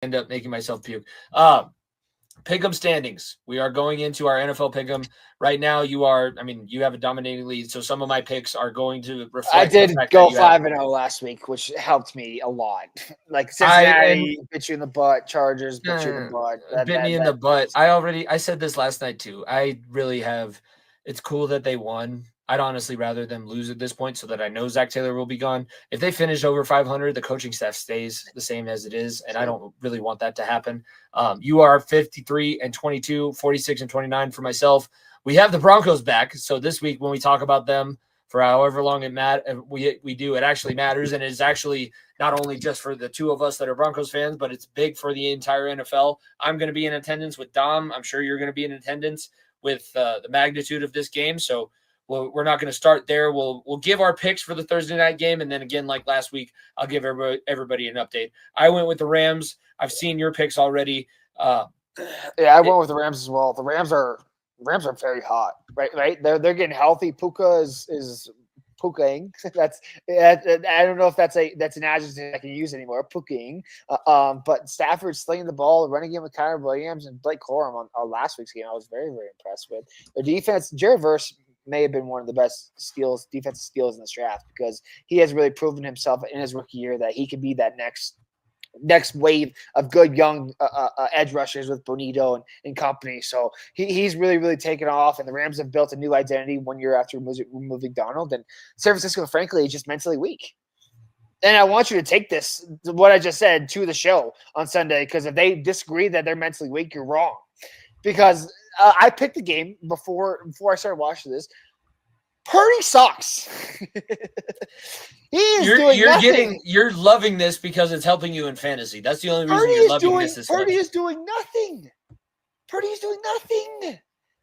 end up making myself puke. Pick'em standings. We are going into our NFL pick'em right now. You have a dominating lead, so some of my picks are going to I reflect the did fact that go you have. 5-0 last week, which helped me a lot. Like I and Cincinnati bit you in the butt, Chargers bit you in the butt. bit me in the butt. I said this last night too. I really have. It's cool that they won. I'd honestly rather them lose at this point so that I know Zach Taylor will be gone. If they finish over 500, the coaching staff stays the same as it is, and I don't really want that to happen. You are 53 and 22, 46 and 29 for myself. We have the Broncos back, so this week when we talk about them for however long we do, it actually matters, and it's actually not only just for the two of us that are Broncos fans, but it's big for the entire NFL. I'm going to be in attendance with Dom. I'm sure you're going to be in attendance with the magnitude of this game, so we're not going to start there. We'll give our picks for the Thursday night game, and then again, like last week, I'll give everybody an update. I went with the Rams. I've seen your picks already. Yeah, I went with the Rams as well. The Rams are very hot, right? They're getting healthy. Puka is pukaing. I don't know if that's an adjective I can use anymore. Pukaing. But Stafford's slinging the ball, running game with Kyler Williams and Blake Corum on last week's game. I was very, very impressed with their defense. Jared Verse may have been one of the best defensive steals in this draft because he has really proven himself in his rookie year that he could be that next wave of good young edge rushers with Bonito and company. So he's really, really taken off, and the Rams have built a new identity 1 year after removing Donald. And San Francisco, frankly, is just mentally weak. And I want you to take this, what I just said, to the show on Sunday, because if they disagree that they're mentally weak, you're wrong. Because I picked the game before I started watching this. Purdy sucks. You're loving this because it's helping you in fantasy. That's the only reason you're loving this. Purdy is doing nothing.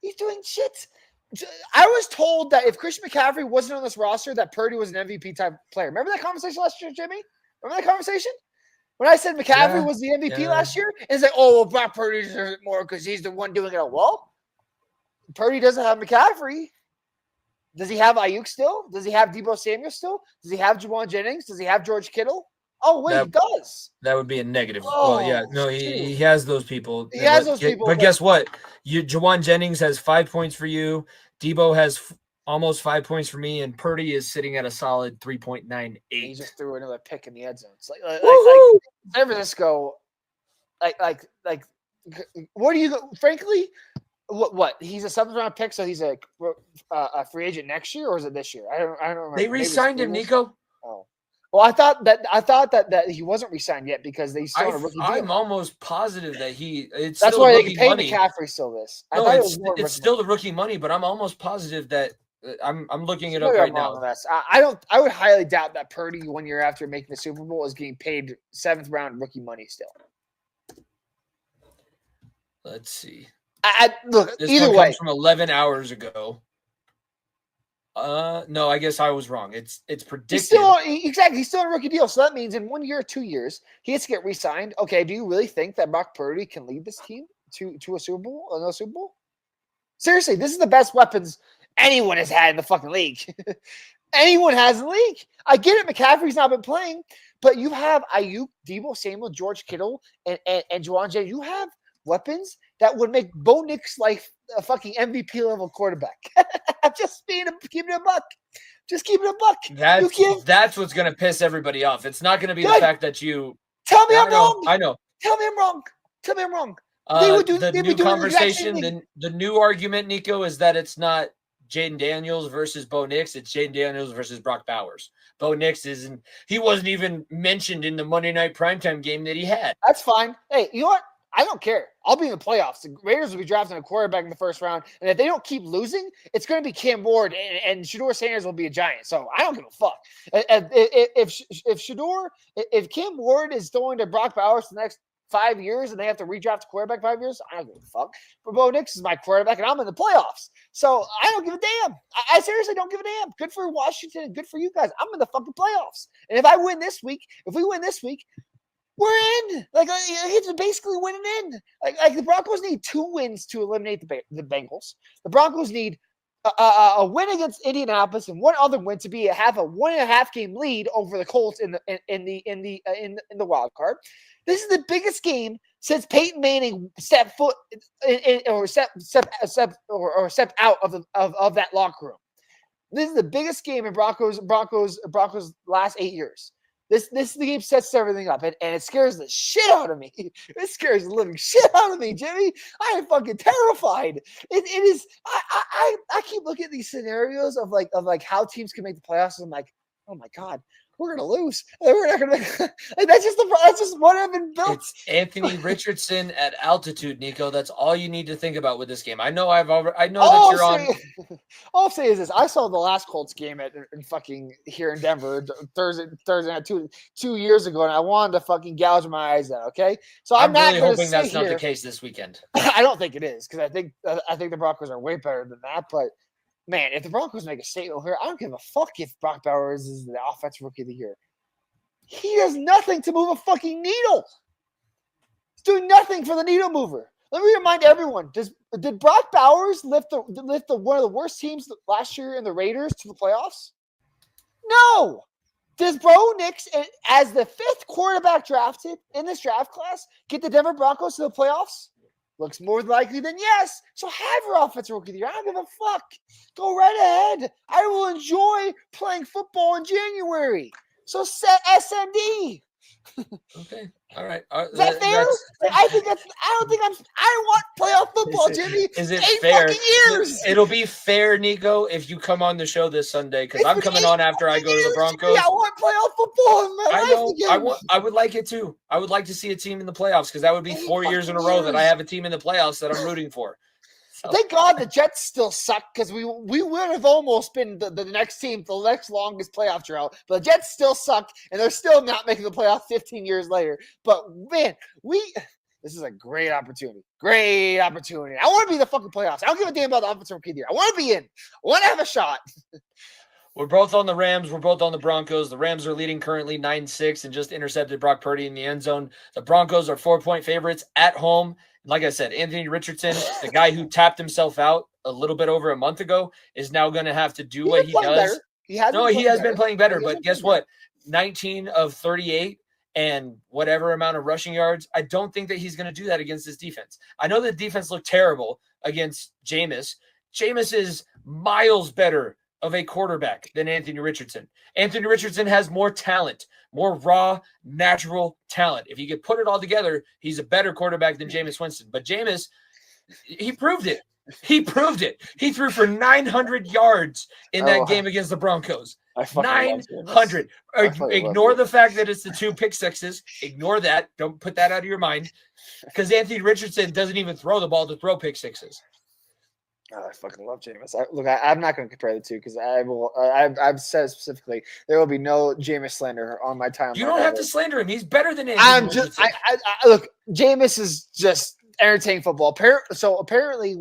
He's doing shit. I was told that if Christian McCaffrey wasn't on this roster, that Purdy was an MVP type player. Remember that conversation last year, Jimmy? Remember that conversation? When I said McCaffrey was the MVP last year, and it's like, oh, well, Brock Purdy deserves it more because he's the one doing it all. Well, Purdy doesn't have McCaffrey. Does he have Ayuk still? Does he have Deebo Samuel still? Does he have Juwan Jennings? Does he have George Kittle? Oh, wait, he does. That would be a negative. Oh, well, yeah. No, he has those people. He has those people. But guess what? Juwan Jennings has 5 points for you. Deebo has almost 5 points for me, and Purdy is sitting at a solid 3.98. He just threw another pick in the end zone. It's like San Francisco, like, what do you, frankly, what? He's a 7th round pick, so he's a free agent next year, or is it this year? I don't remember. They re-signed him, Niko. Oh, well, I thought that he wasn't re-signed yet because they still on a rookie deal. I'm almost positive that it's that's still why rookie they can pay money. McCaffrey still this. No, it's still the rookie money, but I'm almost positive that I'm looking it up right now. I would highly doubt that Purdy 1 year after making the Super Bowl is getting paid 7th round rookie money still. Let's see. Look, this either one way, comes from 11 hours ago. No, I guess I was wrong. It's predicted. He's still on a rookie deal. So that means in 1 year or 2 years, he has to get re-signed. Okay, do you really think that Brock Purdy can lead this team to a Super Bowl? Another Super Bowl? Seriously, this is the best weapons anyone has had in the fucking league. Anyone has in the league. I get it. McCaffrey's not been playing, but you have Ayuk, Deebo Samuel, George Kittle, and Juwan Jennings. You have weapons that would make Bo Nix like a fucking MVP level quarterback. Just keeping it a buck. Just keeping it a buck. That's what's going to piss everybody off. It's not going to be the fact that you tell me I'm wrong. I know. Tell me I'm wrong. The new argument, Niko, is that it's not Jaden Daniels versus Bo Nix. It's Jaden Daniels versus Brock Bowers. Bo Nix he wasn't even mentioned in the Monday night primetime game that he had. That's fine. Hey, you know what? I don't care. I'll be in the playoffs. The Raiders will be drafting a quarterback in the first round. And if they don't keep losing, it's going to be Cam Ward and Shador Sanders will be a Giant. So I don't give a fuck. If Cam Ward is going to Brock Bowers for the next 5 years and they have to redraft a quarterback 5 years, I don't give a fuck. But Bo Nix is my quarterback and I'm in the playoffs. So I don't give a damn. I seriously don't give a damn. Good for Washington and good for you guys. I'm in the fucking playoffs. And if we win this week, we're in. It's basically winning in. Like the Broncos need 2 wins to eliminate the Bengals. The Broncos need a win against Indianapolis and one other win to have a 1.5 game lead over the Colts in the wild card. This is the biggest game since Peyton Manning stepped out of that locker room. This is the biggest game in Broncos last 8 years. This game sets everything up, and it scares the shit out of me. It scares the living shit out of me, Jimmy. I am fucking terrified. It is. I keep looking at these scenarios of how teams can make the playoffs, and I'm like, oh my god, we're gonna lose. We're not gonna. That's just what I've been built. It's Anthony Richardson at altitude, Niko. That's all you need to think about with this game. I know that you're on. All I'll say is this: I saw the last Colts game in fucking here in Denver Thursday night 2 years ago, and I wanted to fucking gouge my eyes out. Okay, so I'm not really hoping that's not the case this weekend. I don't think it is, because I think the Broncos are way better than that, but. Man, if the Broncos make a statement here, I don't give a fuck if Brock Bowers is the offensive rookie of the year. He does nothing to move a fucking needle. He's doing nothing for the needle mover. Let me remind everyone: did Brock Bowers lift one of the worst teams last year in the Raiders to the playoffs? No. Does Bo Nix, as the 5th quarterback drafted in this draft class, get the Denver Broncos to the playoffs? Looks more likely than yes. So have your offensive rookie of the year. I don't give a fuck. Go right ahead. I will enjoy playing football in January. So set SMD. Okay. All right. Is that fair? I want playoff football, Jimmy. Is it 8 fair? fucking years. It'll be fair, Niko, if you come on the show this Sunday, because I'm coming on after I go to the Broncos. Jimmy, I want playoff football in my life again. I would like it too. I would like to see a team in the playoffs, because that would be 4 years in a row that I have a team in the playoffs that I'm rooting for. So. Thank God the Jets still suck, because we would have almost been the next team, the next longest playoff drought. But the Jets still suck, and they're still not making the playoff 15 years later. But man, this is a great opportunity. Great opportunity. I want to be in the fucking playoffs. I don't give a damn about the offensive rookie of the year. I want to be in. I want to have a shot. We're both on the Rams. We're both on the Broncos. The Rams are leading currently 9-6 and just intercepted Brock Purdy in the end zone. The Broncos are 4-point favorites at home. Like I said, Anthony Richardson, the guy who tapped himself out a little bit over a month ago, is now going to have to do what he does. He has been playing better, but guess what? 19 of 38 and whatever amount of rushing yards. I don't think that he's going to do that against this defense. I know the defense looked terrible against Jameis. Jameis is miles better of a quarterback than Anthony Richardson. Anthony Richardson has more talent, more raw, natural talent. If you could put it all together, he's a better quarterback than Jameis Winston. But Jameis, he proved it. He proved it. He threw for 900 yards in that game against the Broncos. 900. Ignore the fact that it's the 2 pick sixes. Ignore that. Don't put that out of your mind, because Anthony Richardson doesn't even throw the ball to throw pick sixes. Oh, I fucking love Jameis. I'm not going to compare the two, because I've said specifically there will be no Jameis slander on my timeline. You don't have to slander him. He's better than Anthony Richardson. Look, Jameis is just entertaining football. So apparently,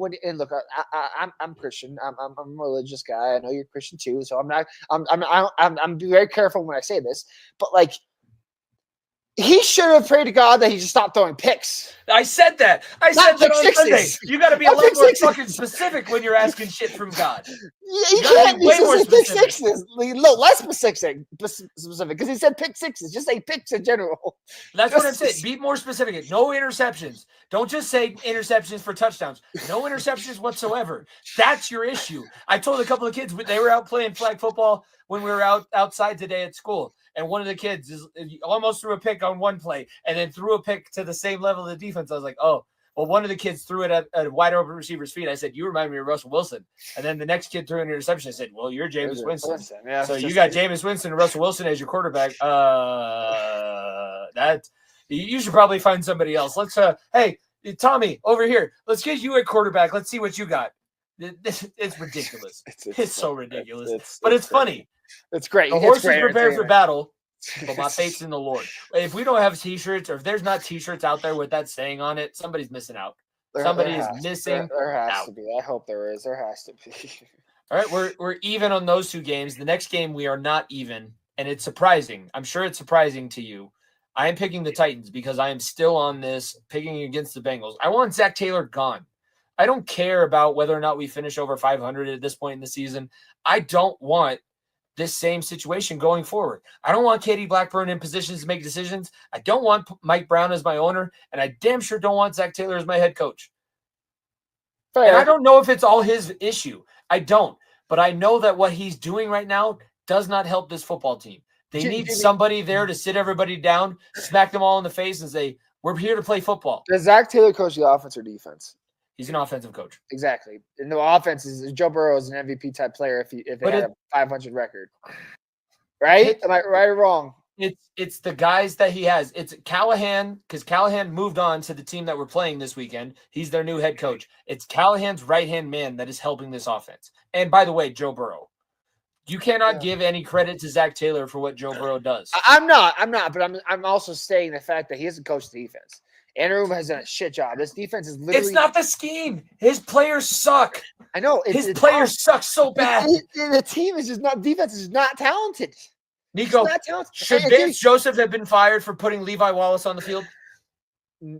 I'm Christian. I'm a religious guy. I know you're Christian too. So I'm very careful when I say this. But like, he should have prayed to God that he just stopped throwing picks. I said that. I said that on Sunday. You got to be a lot more fucking specific when you're asking shit from God. You can't be way more pick sixes. No, less specific, because he said pick sixes. Just say picks in general. That's what I'm saying. Be more specific. No interceptions. Don't just say interceptions for touchdowns. No interceptions whatsoever. That's your issue. I told a couple of kids, they were out playing flag football when we were outside today at school. And one of the kids almost threw a pick on one play and then threw a pick to the same level of the defense. I was like, oh, well, one of the kids threw it at a wide open receiver's feet. I said, you remind me of Russell Wilson. And then the next kid threw an interception. I said, well, you're Jameis Winston. Yeah, so you got Jameis Winston and Russell Wilson as your quarterback. That you should probably find somebody else. Let's hey, Tommy, over here. Let's get you a quarterback. Let's see what you got. It's ridiculous. It's so ridiculous. But it's funny. It's great. The horse is prepared for battle, but my faith's in the Lord. If we don't have T-shirts, or if there's not T-shirts out there with that saying on it, somebody's missing out. Somebody is missing There has out. to be. I hope there is. There has to be. All right, we're even on those 2 games. The next game we are not even, and it's surprising. I'm sure it's surprising to you. I am picking the Titans because I am still on this picking against the Bengals. I want Zach Taylor gone. I don't care about whether or not we finish over 500 at this point in the season. I don't want this same situation going forward. I don't want Katie Blackburn in positions to make decisions. I don't want Mike Brown as my owner, and I damn sure don't want Zach Taylor as my head coach. Fair. And I don't know if it's all his issue. I don't. But I know that what he's doing right now does not help this football team. They need somebody there to sit everybody down, smack them all in the face, and say, we're here to play football. Does Zach Taylor coach the offense or defense? He's an offensive coach. Exactly. And the offense is Joe Burrow is an MVP type player if they had a 500 record. Right? Am I right or wrong? It's the guys that he has. It's Callahan, because Callahan moved on to the team that we're playing this weekend. He's their new head coach. It's Callahan's right-hand man that is helping this offense. And by the way, Joe Burrow. You cannot give any credit to Zach Taylor for what Joe Burrow does. I'm not, but I'm also saying the fact that he hasn't coached the defense. Andrew has done a shit job. This defense is literally. It's not the scheme. His players suck. I know. His players suck so bad. The team is just not. Defense is not talented. Niko, should Vance Joseph have been fired for putting Levi Wallace on the field?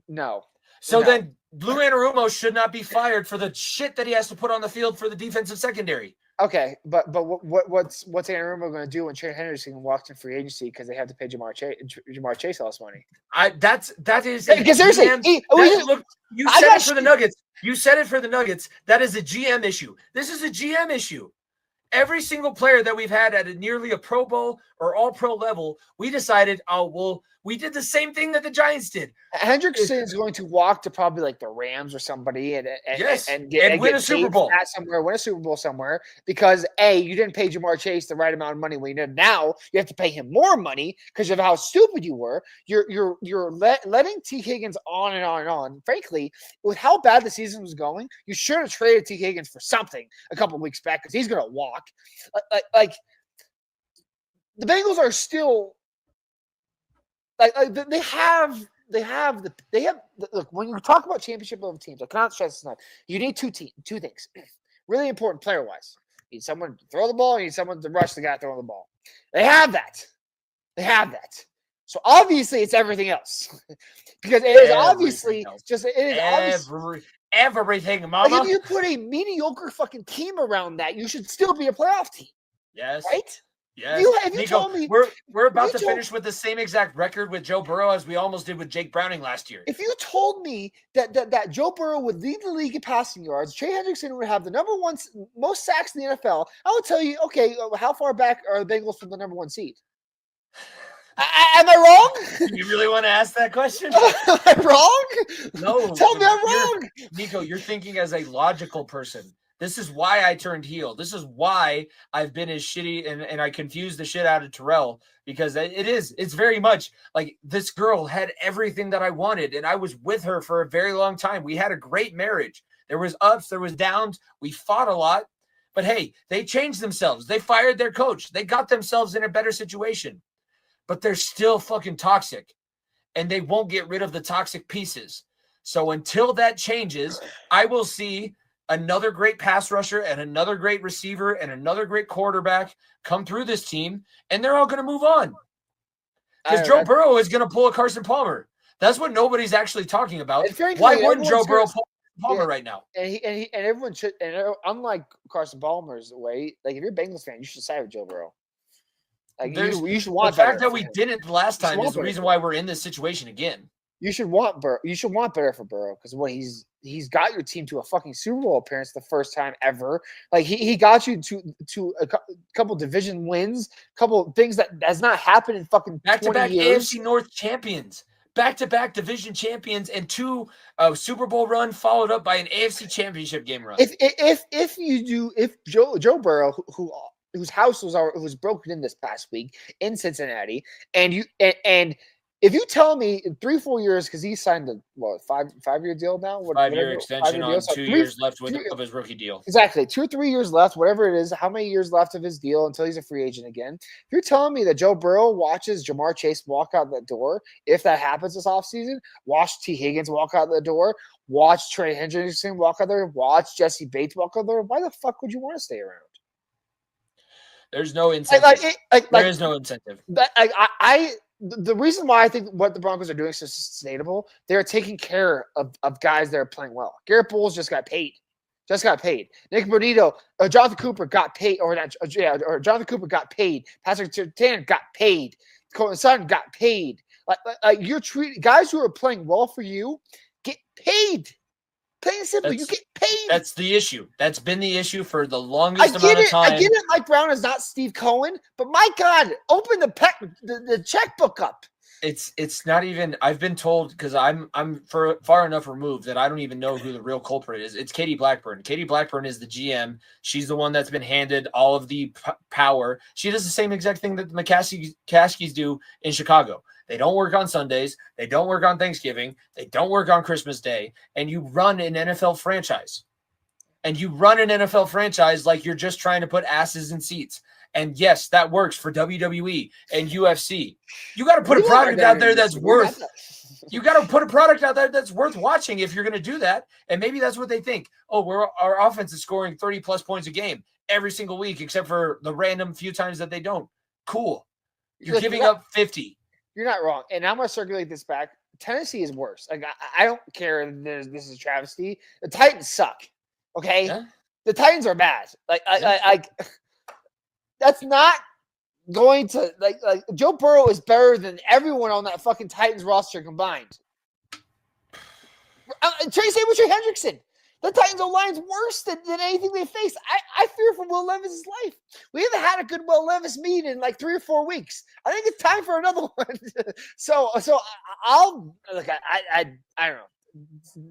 No. So then Blue Anarumo should not be fired for the shit that he has to put on the field for the defensive secondary. Okay, but what's Anarumo going to do when Trey Henderson walks in free agency because they have to pay Jamar Chase all this money? That is because seriously, you said it for the Nuggets. You said it for the Nuggets. That is a GM issue. This is a GM issue. Every single player that we've had at nearly a Pro Bowl or all pro level, we decided, we did the same thing that the Giants did. Hendrickson is going to walk to probably like the Rams or somebody and win a Super Bowl win a Super Bowl somewhere because you didn't pay Jamar Chase the right amount of money. Now you have to pay him more money because of how stupid you were. You're letting T. Higgins on and on and on. Frankly, with how bad the season was going, you should have traded T. Higgins for something a couple of weeks back because he's going to walk. Like the Bengals are still. They have look, when you talk about championship level teams, I cannot stress this enough. You need two things. Really important player wise. You need someone to throw the ball, you need someone to rush the guy throwing the ball. They have that. So obviously it's everything else. Because it is obviously everything, mama. Like if you put a mediocre fucking team around that, you should still be a playoff team. Yes. Right? Yes. If you Niko, told me we're about to finish with the same exact record with Joe Burrow as we almost did with Jake Browning last year. If you told me that Joe Burrow would lead the league in passing yards, Trey Hendrickson would have the number one most sacks in the NFL, I would tell you, okay, how far back are the Bengals from the number one seed? Am I wrong? You really want to ask that question? Am I wrong? No. Tell me I'm wrong. Niko, you're thinking as a logical person. This is why I turned heel. This is why I've been as shitty and I confused the shit out of Terrell because it's very much like this girl had everything that I wanted and I was with her for a very long time. We had a great marriage. There was ups, there was downs. We fought a lot, but hey, they changed themselves. They fired their coach. They got themselves in a better situation, but they're still fucking toxic and they won't get rid of the toxic pieces. So until that changes, I will see another great pass rusher and another great receiver and another great quarterback come through this team, and they're all going to move on. Because Joe Burrow is going to pull a Carson Palmer. That's what nobody's actually talking about. Why wouldn't Joe Burrow pull Palmer right now? And everyone should. And unlike Carson Palmer's way, like if you're a Bengals fan, you should side with Joe Burrow. Like you should want the fact that we didn't last time is the reason why we're in this situation again. You should want Burrow. You should want better for Burrow because what he's got your team to a fucking Super Bowl appearance the first time ever. Like he got you to a couple division wins, couple things that has not happened in fucking back-to-back 20 years. AFC North champions, back-to-back division champions, and two Super Bowl run followed up by an AFC Championship game run. If Joe Burrow, whose house was broken in this past week in Cincinnati, and if you tell me in 3-4 years, because he signed a 5-year deal now, 5-year extension on 2 years left of his rookie deal. Exactly, 2 or 3 years left, whatever it is. How many years left of his deal until he's a free agent again? If you're telling me that Joe Burrow watches Jamar Chase walk out that door, if that happens this offseason, watch T. Higgins walk out the door, watch Trey Hendrickson walk out there, watch Jesse Bates walk out there, why the fuck would you want to stay around? There's no incentive. There is no incentive. the reason why I think what the Broncos are doing is so sustainable, they're taking care of guys that are playing well. Garrett Bowles just got paid. Nick Bonito, Jonathan Cooper got paid, or Jonathan Cooper got paid. Patrick Surtain got paid. Courtland Sutton got paid. Like you're treating guys who are playing well for you get paid. Plain and simple, you get paid. That's the issue. That's been the issue for the longest amount of time. I get it. Mike Brown is not Steve Cohen, but my God, open the checkbook up. It's not even. I've been told because I'm far enough removed that I don't even know who the real culprit is. It's Katie Blackburn. Katie Blackburn is the GM. She's the one that's been handed all of the power. She does the same exact thing that the McCaskies do in Chicago. They don't work on Sundays. They don't work on Thanksgiving. They don't work on Christmas Day. And you run an NFL franchise. And you run an NFL franchise like you're just trying to put asses in seats. And yes, that works for WWE and UFC. You got to put a product out there that's worth. You got to put a product out there that's worth watching if you're going to do that. And maybe that's what they think. Oh, our offense is scoring 30 plus points a game every single week, except for the random few times that they don't. Cool. You're giving up 50. You're not wrong. And I'm going to circulate this back. Tennessee is worse. Like I don't care. This is a travesty. The Titans suck. Okay, yeah. The Titans are bad. Like that's not going to like Joe Burrow is better than everyone on that fucking Titans roster combined. Trace Hendrickson. The Titans O-line's worse than anything they face. I fear for Will Levis' life. We haven't had a good Will Levis meet in like 3 or 4 weeks. I think it's time for another one. so I'll look. I don't know.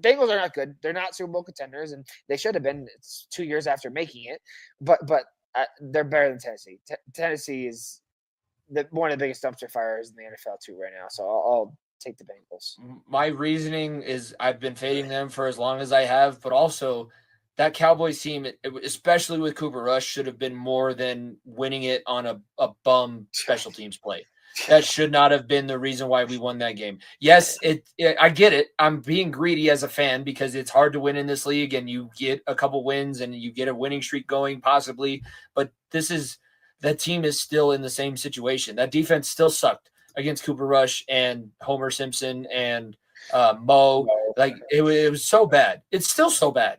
Bengals are not good. They're not Super Bowl contenders, and they should have been. It's 2 years after making it, but they're better than Tennessee. Tennessee is one of the biggest dumpster fires in the NFL too right now. So I'll take the Bengals. My reasoning is I've been fading them for as long as I have, but also that Cowboys team, especially with Cooper Rush, should have been more than winning it on a bum special teams play. That should not have been the reason why we won that game. Yes, I get it. I'm being greedy as a fan because it's hard to win in this league, and you get a couple wins and you get a winning streak going possibly, but that team is still in the same situation. That defense still sucked against Cooper Rush and Homer Simpson and Mo. Like it was so bad. It's still so bad.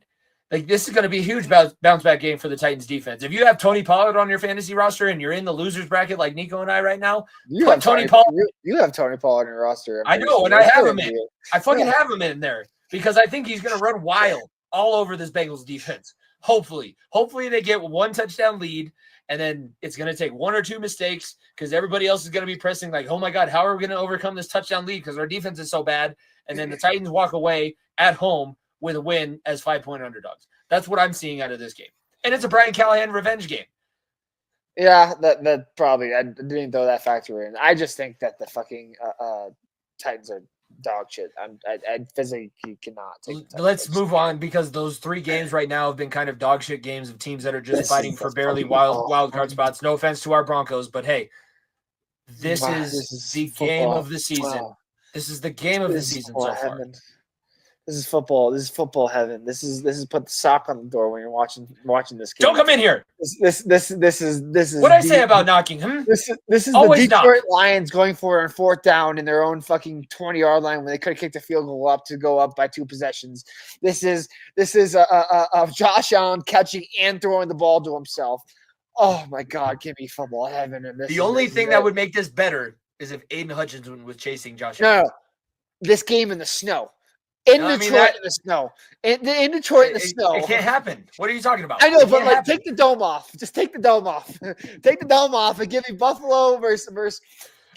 Like this is going to be a huge bounce back game for the Titans defense. If you have Tony Pollard on your fantasy roster and you're in the losers bracket like Niko and I right now, you have Tony Pollard on your roster. I know, and I have him in. I fucking have him in there because I think he's going to run wild all over this Bengals defense. Hopefully they get 1 touchdown lead. And then it's going to take 1 or 2 mistakes because everybody else is going to be pressing like, oh, my God, how are we going to overcome this touchdown lead because our defense is so bad? And then the Titans walk away at home with a win as 5-point underdogs. That's what I'm seeing out of this game. And it's a Brian Callahan revenge game. Yeah, that probably – I didn't throw that factor in. I just think that the fucking Titans are dog shit. I physically cannot take it. Let's move on because those 3 games right now have been kind of dog shit games of teams that are just fighting for barely wild card spots. No offense to our Broncos, but hey, this is the football. Game of the season. Wow. This is the game of the season so far. This is football. This is football heaven. This is put the sock on the door when you're watching this game. Don't come in here. This is what I say about knocking. This is always the Detroit Lions going for it on 4th down in their own fucking 20-yard line when they could have kicked a field goal up to go up by 2 possessions. This is Josh Allen catching and throwing the ball to himself. Oh my God, give me football heaven! And the only thing that would make this better is if Aiden Hutchinson was chasing Josh Allen. No, this game in the snow. In Detroit in the snow. In Detroit in the snow. It can't happen. What are you talking about? I know, but like take the dome off. Just take the dome off. Take the dome off and give me Buffalo versus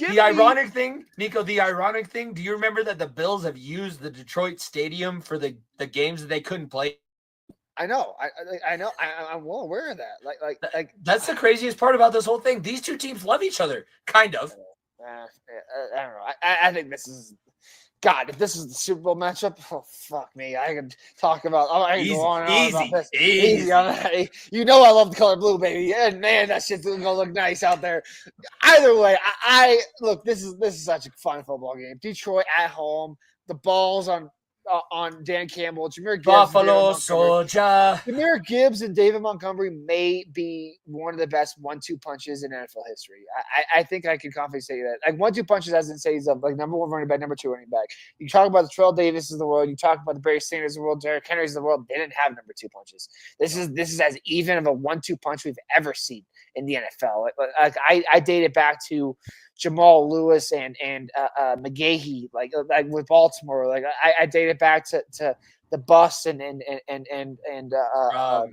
ironic thing, Niko, do you remember that the Bills have used the Detroit stadium for the games that they couldn't play? I know. I know. I'm well aware of that. Like that's the craziest part about this whole thing. These 2 teams love each other, kind of. I don't know. I think this is God, if this is the Super Bowl matchup, oh fuck me! I could talk about. I can go on and on about this. Easy. You know I love the color blue, baby, and man, that shit's gonna look nice out there. Either way, I look. This is such a fun football game. Detroit at home. The ball's on on Dan Campbell, Jahmyr Gibbs, Buffalo Soldier. Jahmyr Gibbs and David Montgomery may be one of the best 1-2 punches in NFL history. I think I can confidently say that. Like 1-2 punches, as in say he's like number one running back, number two running back. You talk about the Terrell Davis of the world. You talk about the Barry Sanders of the world, Derrick Henry's of the world. They didn't have number two punches. This is as even of a 1-2 punch we've ever seen in the NFL. Like I date it back to Jamal Lewis and McGahee, like with Baltimore. Like I date it back to the bus and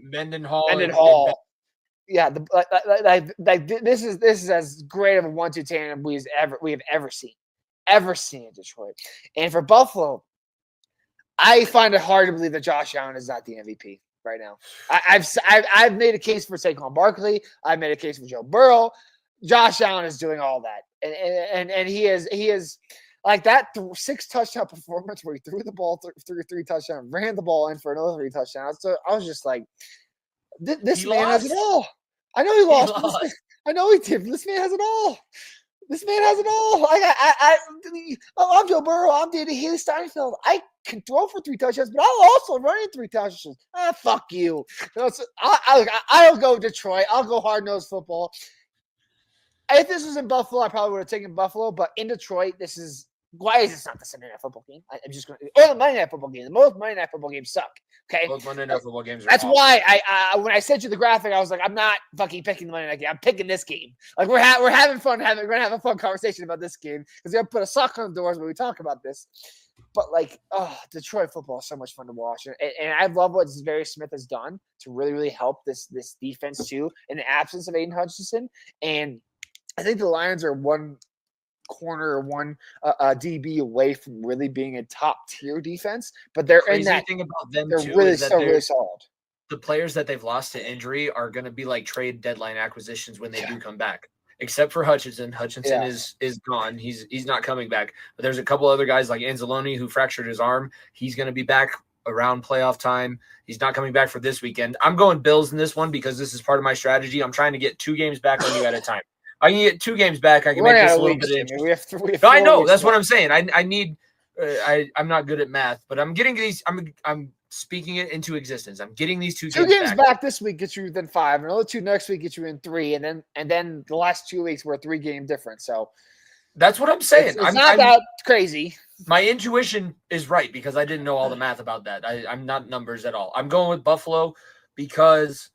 Mendenhall. Yeah, this is as great of a 1-2 tandem we have ever seen in Detroit. And for Buffalo, I find it hard to believe that Josh Allen is not the MVP right now. I've made a case for Saquon Barkley. I've made a case for Joe Burrow. Josh Allen is doing all that, and he is like that 6 touchdown performance where he threw the ball through 3 touchdowns, ran the ball in for another 3 touchdowns. So I was just like, this man has it all. I know he lost. I know he did. This man has it all. This man has it all. I'm Joe Burrow. I'm Danny Haley Steinfeld. I can throw for 3 touchdowns, but I'll also run in 3 touchdowns. Fuck you. I'll go Detroit. I'll go hard-nosed football. If this was in Buffalo, I probably would have taken Buffalo. But in Detroit, why is this not the Sunday Night Football game? I'm just going to – or the Monday Night Football game. Most Monday Night Football games suck. Okay? Both Monday Night Football games are That's awful. why when I sent you the graphic, I was like, I'm not fucking picking the Monday Night game. I'm picking this game. Like, we're having fun. We're going to have a fun conversation about this game because we're going to put a sock on the doors when we talk about this. But, like, Detroit football is so much fun to watch. And I love what Barry Smith has done to really, really help this defense, too, in the absence of Aiden Hutchinson. And I think the Lions are one corner or one DB away from really being a top-tier defense. But they're in that. Thing about them, they're too, really, is that really solid. The players that they've lost to injury are going to be like trade deadline acquisitions when they do come back. Except for Hutchinson. Hutchinson is gone. He's not coming back. But there's a couple other guys like Anzalone who fractured his arm. He's going to be back around playoff time. He's not coming back for this weekend. I'm going Bills in this one because this is part of my strategy. I'm trying to get 2 games back on you at a time. I can get 2 games back. I can make this a little bit interesting. I know. That's what I'm saying. I need I'm not good at math, but I'm getting these. I'm speaking it into existence. I'm getting these 2 games back this week gets you within 5, and another 2 next week gets you in 3, and then the last 2 weeks were a 3-game difference. So that's what I'm saying. It's not that crazy. My intuition is right because I didn't know all the math about that. I'm not numbers at all. I'm going with Buffalo because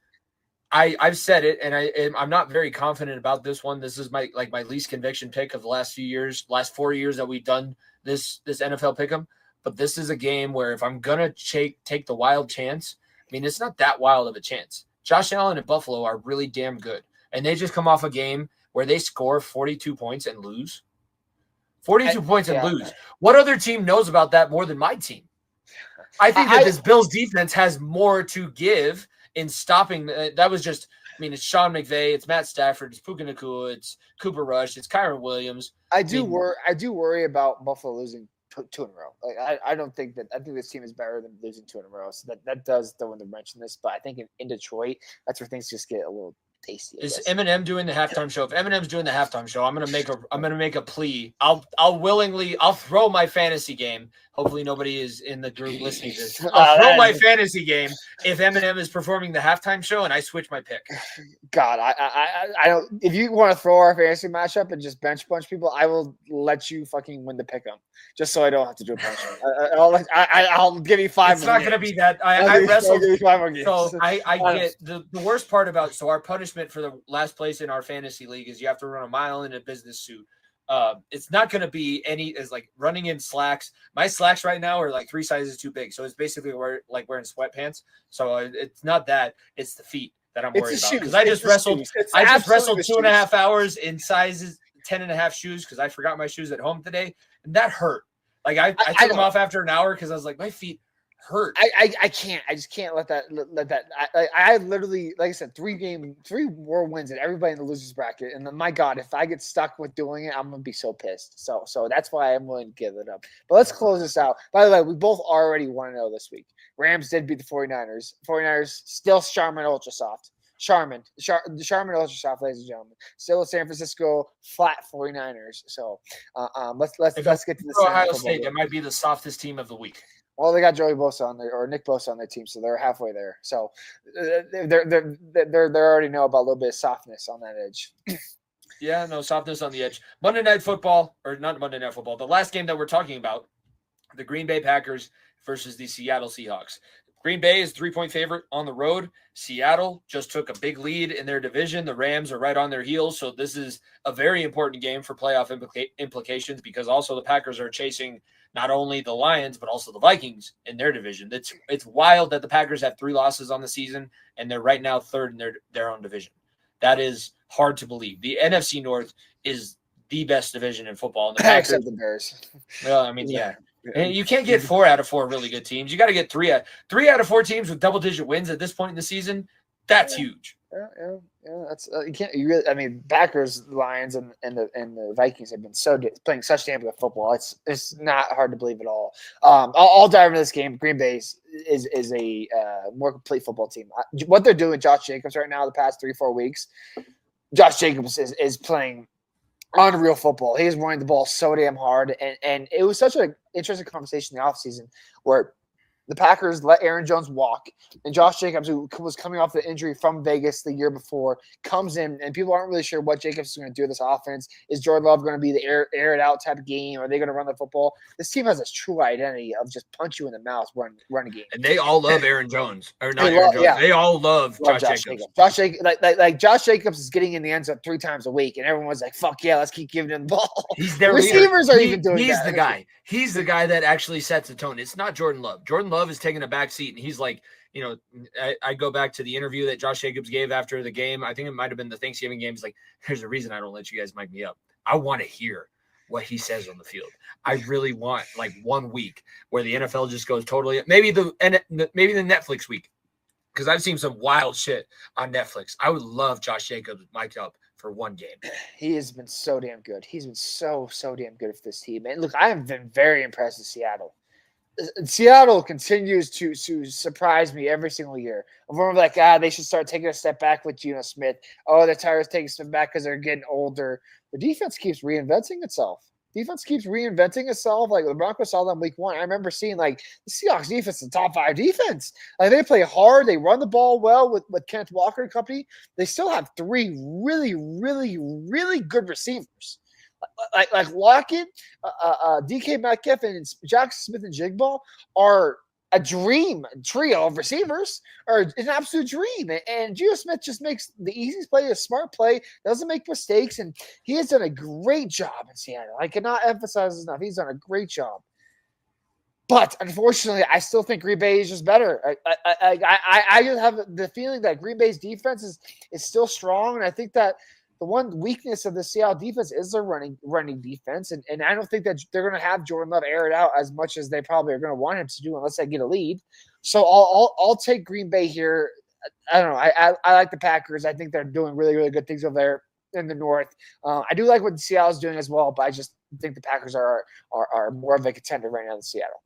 I've said it, and I'm not very confident about this one. This is my least conviction pick of the last 4 years that we've done this NFL pick'em. But this is a game where if I'm gonna take the wild chance, I mean it's not that wild of a chance. Josh Allen and Buffalo are really damn good, and they just come off a game where they score 42 points and lose. 42 points and lose. What other team knows about that more than my team? I think that this Bills defense has more to give in stopping. That was just, I mean, it's Sean McVay, it's Matt Stafford, it's Puka Nacua, it's Cooper Rush, it's Kyron Williams. I do worry about Buffalo losing 2 in a row. Like I don't think that. I think this team is better than losing 2 in a row. So that does throw in the wrench in this. But I think in Detroit, that's where things just get a little tasty. Is Eminem doing the halftime show? If Eminem's doing the halftime show, I'm gonna make a plea. I'll throw my fantasy game. Hopefully nobody is in the group listening to this. I'll throw my fantasy game if Eminem is performing the halftime show and I switch my pick. God, I don't. If you want to throw our fantasy matchup and just bench bunch people, I will let you fucking win the pick'em, just so I don't have to do a punch. I'll give you 5. It's not going to be that. I wrestled. So I get get the worst part about our punishment for the last place in our fantasy league is you have to run a mile in a business suit. It's not going to be like running in slacks. My slacks right now are like 3 sizes too big. So it's basically like wearing sweatpants. So it's not that, it's the feet that I'm worried about. Because I just wrestled 2.5 hours in sizes 10.5 shoes because I forgot my shoes at home today. And that hurt. Like I took them off after an hour because I was like, my feet hurt. I can't. I just can't let that. I literally, like I said, 3 more wins and everybody in the losers bracket. And then, my God, if I get stuck with doing it, I'm gonna be so pissed. So that's why I'm willing to give it up. But let's close this out. By the way, we both already want to know this week. Rams did beat the 49ers. 49ers still Charmin Ultra Soft. Charmin Ultra Soft, ladies and gentlemen. Still San Francisco flat 49ers. So let's get to this. Ohio State, that might be the softest team of the week. Well, they got Joey Bosa on there or Nick Bosa on their team, so they're halfway there. So they already know about a little bit of softness on that edge. Yeah, no softness on the edge. Monday Night Football, or not Monday Night Football, the last game that we're talking about, the Green Bay Packers versus the Seattle Seahawks. Green Bay is 3-point favorite on the road. Seattle just took a big lead in their division. The Rams are right on their heels. So this is a very important game for playoff implications because also the Packers are chasing not only the Lions, but also the Vikings in their division. It's wild that the Packers have 3 losses on the season, and they're right now third in their own division. That is hard to believe. The NFC North is the best division in football. And the Packers, except the Bears. Well, I mean, yeah. And you can't get 4 out of 4 really good teams. You got to get 3 out of 4 teams with double-digit wins at this point in the season. That's huge. Yeah. That's you can't. You really. I mean, Packers, Lions, and the Vikings have been playing such damn good football. It's not hard to believe at all. I'll dive into this game. Green Bay is a more complete football team. What they're doing, Josh Jacobs, right now, the past 3-4 weeks, Josh Jacobs is playing unreal football. He is running the ball so damn hard, and it was such an interesting conversation in the offseason where the Packers let Aaron Jones walk, and Josh Jacobs, who was coming off the injury from Vegas the year before, comes in, and people aren't really sure what Jacobs is going to do with this offense. Is Jordan Love going to be the air it out type of game? Are they going to run the football? This team has a true identity of just punch you in the mouth run a game. And they all love Aaron Jones, or not Aaron Jones. Yeah. They all love Josh Jacobs. Josh Jacobs, like Josh Jacobs is getting in the end zone 3 times a week, and everyone's like, "Fuck yeah, let's keep giving him the ball." He's their receivers are even doing that. He's the guy. He's the guy that actually sets the tone. It's not Jordan Love. Jordan Love is taking a back seat, and he's like, I go back to the interview that Josh Jacobs gave after the game. I think it might have been the Thanksgiving game. He's like, "There's a reason I don't let you guys mic me up. I want to hear what he says on the field. I really want like 1 week where the NFL just goes totally, maybe the Netflix week, because I've seen some wild shit on Netflix. I would love Josh Jacobs mic'd up for 1 game. He has been so damn good. He's been so damn good for this team. And look, I have been very impressed with Seattle. Seattle continues to surprise me every single year. I'm like, they should start taking a step back with Geno Smith. Oh, the Tigers taking a step back because they're getting older. The defense keeps reinventing itself. Like the Broncos saw them week 1. I remember seeing like the Seahawks defense is the top 5 defense. Like they play hard, they run the ball well with Kenneth Walker and company. They still have 3 really, really, really good receivers. Like Lockett, DK Metcalf, and Jackson Smith and Jigba are a dream trio of receivers, or an absolute dream. And Geno Smith just makes the easiest play, a smart play, doesn't make mistakes, and he has done a great job in Seattle. I cannot emphasize this enough. He's done a great job. But unfortunately, I still think Green Bay is just better. I just have the feeling that Green Bay's defense is still strong, and I think that the one weakness of the Seattle defense is their running defense, and I don't think that they're going to have Jordan Love air it out as much as they probably are going to want him to do unless they get a lead. So I'll take Green Bay here. I don't know. I like the Packers. I think they're doing really, really good things over there in the North. I do like what Seattle's doing as well, but I just think the Packers are more of a contender right now than Seattle.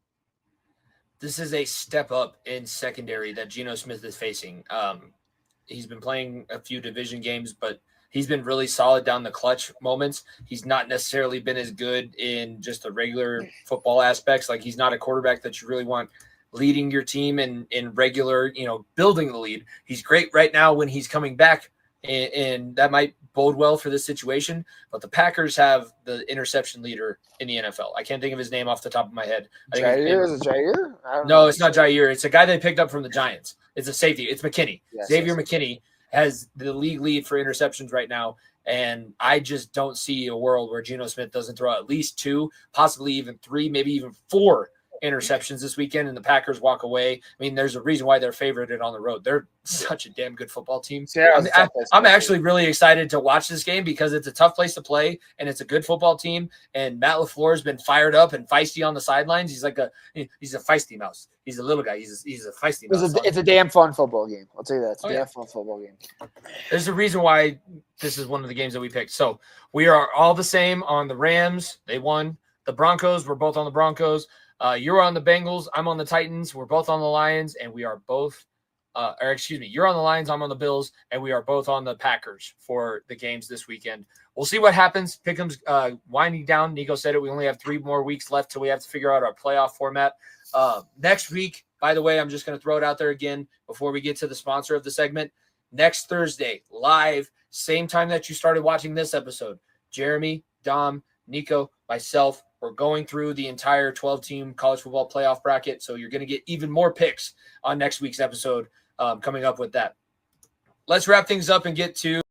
This is a step up in secondary that Geno Smith is facing. He's been playing a few division games, but he's been really solid down the clutch moments. He's not necessarily been as good in just the regular football aspects. Like he's not a quarterback that you really want leading your team in regular, building the lead. He's great right now when he's coming back, and that might bode well for this situation. But the Packers have the interception leader in the NFL. I can't think of his name off the top of my head. Jair? Is it Jair? No, it's not Jair. It's a guy they picked up from the Giants. It's a safety. It's McKinney. Yes, Xavier McKinney has the league lead for interceptions right now, and I just don't see a world where Geno Smith doesn't throw at least 2, possibly even 3, maybe even 4 interceptions this weekend, and the Packers walk away. I mean, there's a reason why they're favorited on the road. They're such a damn good football team. Yeah, I'm actually really excited to watch this game because it's a tough place to play, and it's a good football team, and Matt LaFleur has been fired up and feisty on the sidelines. He's a feisty mouse. He's a little guy. He's a feisty mouse. It's a damn fun football game. I'll tell you that. It's a damn fun football game. There's a reason why this is one of the games that we picked. So we are all the same on the Rams. They won. The Broncos, we're both on the Broncos. You're on the Bengals. I'm on the Titans. We're both on the Lions, and we are both or excuse me, you're on the Lions, I'm on the Bills, and we are both on the Packers for the games this weekend. We'll see what happens. Pick'em's winding down. Niko said it. We only have 3 more weeks left till we have to figure out our playoff format. Next week, by the way, I'm just going to throw it out there again before we get to the sponsor of the segment. Next Thursday, live, same time that you started watching this episode. Jeremy, Dom, Niko, myself, we're going through the entire 12-team college football playoff bracket, so you're going to get even more picks on next week's episode coming up with that. Let's wrap things up and get to